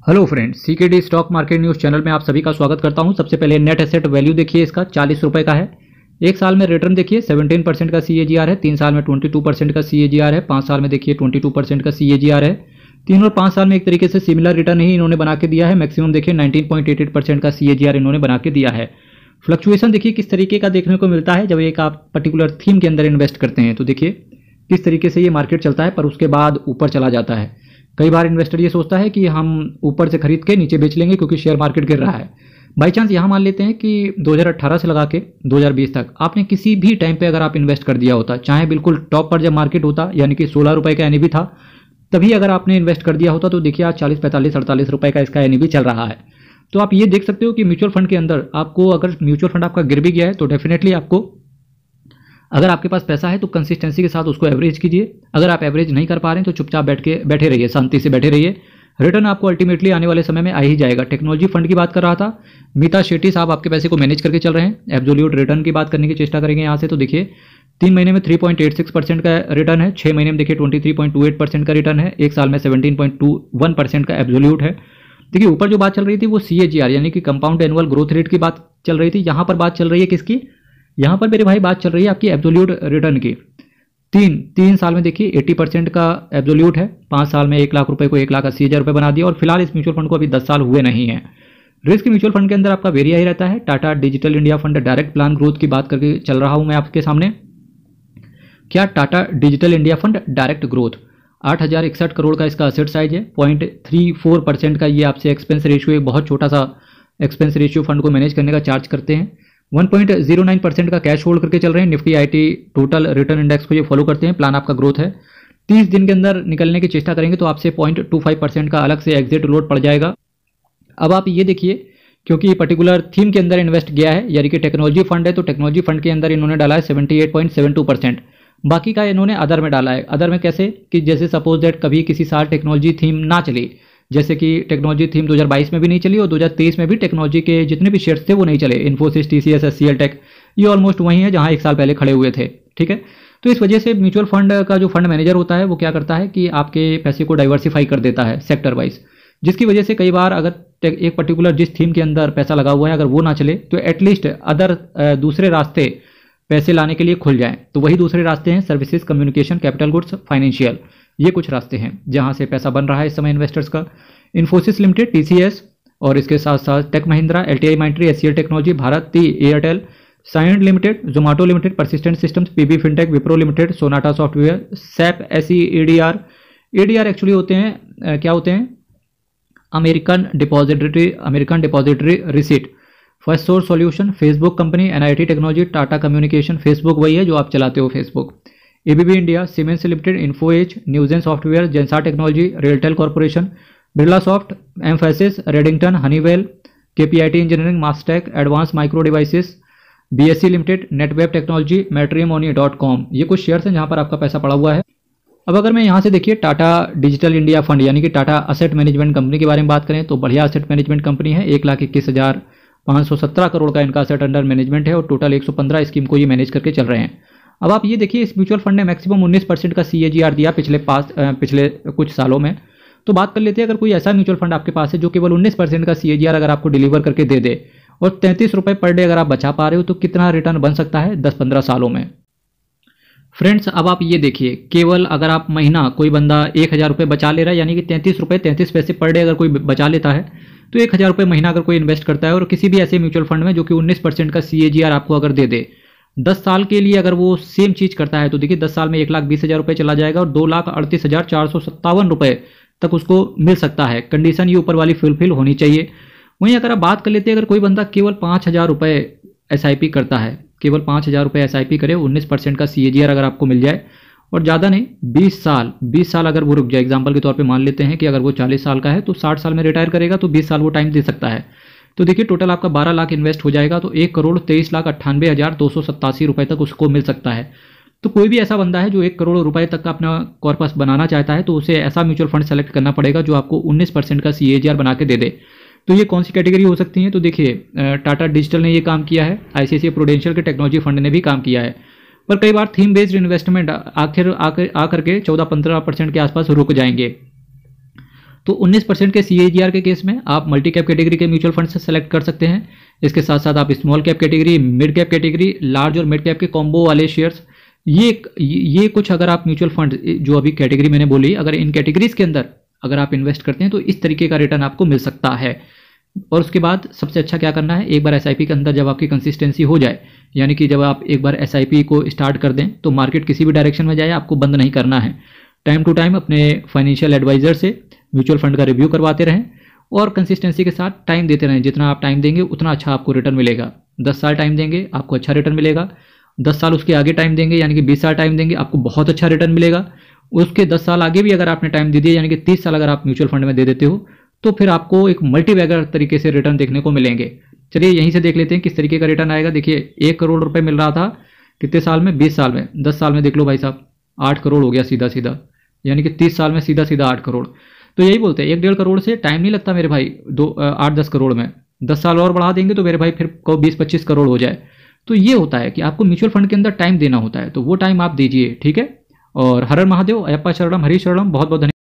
Hello friends, CKD stock market news channel में आप सभी का स्वागत करता हूं। सबसे पहले नेट एसेट वैल्यू देखिए, इसका 40 रुपये का है। एक साल में रिटर्न देखिए 17% का CAGR है, 3 साल में 22% का CAGR है, 5 साल में देखिए 22% का CAGR है। 3 और 5 साल में एक तरीके से सिमिलर रिटर्न ही इन्होंने बना के दिया है। मैक्सिमम देखिए 19.88% का CAGR इन्होंने बना के दिया है। फ्लक्चुएशन देखिए किस तरीके का देखने को मिलता है जब एक आप पर्टिकुलर थीम के अंदर इन्वेस्ट करते हैं, तो देखिए किस तरीके से ये मार्केट चलता है, पर उसके बाद ऊपर चला जाता है। कई बार इन्वेस्टर ये सोचता है कि हम ऊपर से खरीद के नीचे बेच लेंगे क्योंकि शेयर मार्केट गिर रहा है। बाई चांस यहाँ मान लेते हैं कि 2018 से लगा के 2020 तक आपने किसी भी टाइम पे अगर आप इन्वेस्ट कर दिया होता, चाहे बिल्कुल टॉप पर जब मार्केट होता यानी कि 16 रुपये का NAV था, तभी अगर आपने इन्वेस्ट कर दिया होता तो देखिए आज 40, 45, 48 रुपये का इसका NAV चल रहा है। तो आप ये देख सकते हो कि म्यूचुअल फंड के अंदर आपको, अगर म्यूचुअल फंड आपका गिर भी गया है तो डेफिनेटली आपको, अगर आपके पास पैसा है तो कंसिस्टेंसी के साथ उसको एवरेज कीजिए। अगर आप एवरेज नहीं कर पा रहे हैं तो चुपचाप बैठे रहिए, शांति से बैठे रहिए। रिटर्न आपको अल्टीमेटली आने वाले समय में आ ही जाएगा। टेक्नोलॉजी फंड की बात कर रहा था, मीता शेट्टी साहब आपके पैसे को मैनेज करके चल रहे हैं। एब्सोल्यूट रिटर्न की बात करने की चेष्टा करेंगे यहाँ से, तो देखिए 3 महीने में 3.86% का रिटर्न है, 6 महीने में देखिए 23.28% का रिटर्न है, एक साल में 17.21% का एब्सोल्यूट है। देखिए ऊपर जो बात चल रही थी वो CAGR यानी कि कंपाउंड एनुअल ग्रोथ रेट की बात चल रही थी। यहाँ पर बात चल रही है किसकी? यहाँ पर मेरे भाई बात चल रही है आपकी एब्सोल्यूट रिटर्न की। तीन साल में देखिए 80% का एब्सोल्यूट है, 5 साल में 1 लाख रुपए को 1,80,000 रुपये बना दिया। और फिलहाल इस म्यूचुअल फंड को अभी 10 साल हुए नहीं है। रिस्क म्यूचुअल फंड के अंदर आपका वेरिया ही रहता है। Tata digital India fund direct plan growth की बात करके चल रहा हूं मैं आपके सामने। क्या Tata digital India fund direct growth 8,061 crore का इसका असेट साइज है। 0.34% का ये आपसे एक्सपेंस रेशियो, एक बहुत छोटा सा एक्सपेंस रेशियो फंड को मैनेज करने का चार्ज करते हैं। 1.09% का कैश होल्ड करके चल रहे हैं। Nifty IT total return index को ये फॉलो करते हैं। प्लान आपका ग्रोथ है। 30 दिन के अंदर निकलने की चेष्टा करेंगे तो आपसे 0.25% का अलग से एग्जिट लोड पड़ जाएगा। अब आप ये देखिए, क्योंकि पर्टिकुलर थीम के अंदर इन्वेस्ट किया है यानी कि टेक्नोलॉजी फंड है, तो टेक्नोलॉजी फंड के अंदर इन्होंने डाला है 78.72%। बाकी का इन्होंने अदर में डाला है। अदर में कैसे कि जैसे सपोज दैट कभी किसी साल टेक्नोलॉजी थीम ना चली, जैसे कि टेक्नोलॉजी थीम 2022 में भी नहीं चली और 2023 में भी टेक्नोलॉजी के जितने भी शेयर्स थे वो नहीं चले। इन्फोसिस, TCS, HCL टेक, ये ऑलमोस्ट वही है जहां एक साल पहले खड़े हुए थे। ठीक है, तो इस वजह से म्यूचुअल फंड का जो फंड मैनेजर होता है वो क्या करता है कि आपके पैसे को डाइवर्सिफाई कर देता है सेक्टर वाइज, जिसकी वजह से कई बार अगर एक पर्टिकुलर जिस थीम के अंदर पैसा लगा हुआ है अगर वो ना चले तो एटलीस्ट अदर दूसरे रास्ते पैसे लाने के लिए खुल जाएं। तो वही दूसरे रास्ते हैं services, communication, capital goods, financial, ये कुछ रास्ते हैं जहां से पैसा बन रहा है इस समय इन्वेस्टर्स का। इन्फोसिस लिमिटेड, TCS और इसके साथ साथ tech Mahindra, LTI Mindtree, HCL technology, Bharti Airtel, Cyient limited, Zomato limited, Persistent Systems, PB fintech, Wipro limited, Sonata Software, SAP SE, ADR actually होते हैं क्या होते हैं? American depository receipt, Firstsource solution, Facebook company, NIT technology, Tata communication, Facebook वही है जो आप चलाते हो Facebook, ABB India, Siemens limited, Info Edge, Newgen software, Zensar technology, RailTel corporation, Birlasoft, Mphasis, Redington, Honeywell, KPIT engineering, Mastek, advance micro devices, BSC limited, Netweb technology, matrimony, ये कुछ शेयर्स हैं जहां पर आपका पैसा पड़ा हुआ है। अब अगर मैं यहाँ से देखिए टाटा डिजिटल इंडिया फंड यानी कि टाटा असेट मैनेजमेंट कंपनी के बारे में बात करें तो बढ़िया असेट मैनेजमेंट कंपनी है। 1,21,517 करोड़ का इनका असेट अंडर मैनेजमेंट है और टोटल 115 स्कीम को ये मैनेज करके चल रहे हैं। अब आप ये देखिए, इस म्यूचुअल फंड ने मैक्सिमम 19% का CAGR दिया पिछले कुछ सालों में। तो बात कर लेते हैं, अगर कोई ऐसा म्यूचुअल फंड आपके पास है जो केवल 19% का CAGR अगर आपको डिलीवर करके दे दे और 33 रुपये पर डे अगर आप बचा पा रहे हो तो कितना रिटर्न बन सकता है 10-15 सालों में। फ्रेंड्स, अब आप ये देखिए, केवल अगर आप महीना कोई बंदा 1,000 रुपये बचा ले रहा है यानी कि 33 रुपये 33 पैसे पर डे अगर कोई बचा लेता है तो 1,000 रुपये महीना अगर कोई इन्वेस्ट करता है और किसी भी ऐसे म्यूचुअल फंड में जो कि 19% का CAGR आपको अगर दे दे 10 साल के लिए, अगर वो सेम चीज़ करता है तो देखिए 10 साल में 1,20,000 रुपये चला जाएगा और 2,38,457 रुपये तक उसको मिल सकता है। कंडीशन ये ऊपर वाली फुलफिल होनी चाहिए। वहीं अगर आप बात कर लेते हैं, अगर कोई बंदा केवल 5,000 रुपये SIP करता है, केवल 5,000 रुपये SIP करे, 19% का CAGR अगर आपको मिल जाए और ज़्यादा नहीं 20 साल अगर वो रुक जाए, एग्जाम्पल के तौर पे मान लेते हैं कि अगर वो 40 साल का है तो 60 साल में रिटायर करेगा तो 20 साल वो टाइम दे सकता है। तो देखिए टोटल आपका 12 लाख इन्वेस्ट हो जाएगा तो 1,23,98,287 रुपये तक उसको मिल सकता है। तो कोई भी ऐसा बंदा है जो 1 करोड़ रुपए तक का अपना कॉर्पस बनाना चाहता है तो उसे ऐसा म्यूचुअल फंड सेलेक्ट करना पड़ेगा जो आपको 19% का CAGR बना के दे दे। तो ये कौन सी कैटेगरी हो सकती है? तो देखिए टाटा डिजिटल ने ये काम किया है, ICICI प्रूडेंशियल के टेक्नोलॉजी फंड ने भी काम किया है। पर कई बार थीम बेस्ड इन्वेस्टमेंट आकर के 14-15% के आसपास रुक जाएंगे। तो 19% के CAGR के केस में आप मल्टी कैप कैटेगरी के म्यूचुअल फंड से सेलेक्ट कर सकते हैं। इसके साथ साथ आप small cap category, mid cap category, large और मिड कैप के कॉम्बो वाले शेयर्स, ये कुछ अगर आप म्यूचुअल फंड जो अभी कैटेगरी मैंने बोली, अगर इन कैटेगरीज के अंदर अगर आप इन्वेस्ट करते हैं तो इस तरीके का रिटर्न आपको मिल सकता है। और उसके बाद सबसे अच्छा क्या करना है, एक बार SIP के अंदर जब आपकी कंसिस्टेंसी हो जाए, यानी कि जब आप एक बार SIP को स्टार्ट कर दें तो मार्केट किसी भी डायरेक्शन में जाए आपको बंद नहीं करना है। टाइम टू टाइम अपने फाइनेंशियल एडवाइजर से म्यूचुअल फंड का रिव्यू करवाते रहें और कंसिस्टेंसी के साथ टाइम देते रहें। जितना आप टाइम देंगे उतना अच्छा आपको रिटर्न मिलेगा। 10 साल टाइम देंगे आपको अच्छा रिटर्न मिलेगा। 10 साल उसके आगे टाइम देंगे यानी कि 20 साल टाइम देंगे आपको बहुत अच्छा रिटर्न मिलेगा। उसके 10 साल आगे भी अगर आपने टाइम दे दिया यानी कि 30 साल अगर आप म्यूचुअल फंड में दे देते हो तो फिर आपको एक मल्टीबैगर तरीके से रिटर्न देखने को मिलेंगे। चलिए यहीं से देख लेते हैं किस तरीके का रिटर्न आएगा। देखिए 1 करोड़ रुपए मिल रहा था कितने साल में, 20 साल में। 10 साल में देख लो भाई साहब 8 करोड़ हो गया सीधा सीधा, यानी कि 30 साल में सीधा सीधा 8 करोड़। तो यही बोलते हैं 1-1.5 करोड़ से टाइम नहीं लगता मेरे भाई 8-10 करोड़ में। 10 साल और बढ़ा देंगे तो मेरे भाई फिर 20-25 करोड़ हो जाए। तो ये होता है कि आपको म्यूचुअल फंड के अंदर टाइम देना होता है, तो वो टाइम आप दीजिए, ठीक है। और हर हर महादेव, अयप्पा शरणम, हरी शरणम, बहुत बहुत धन्यवाद।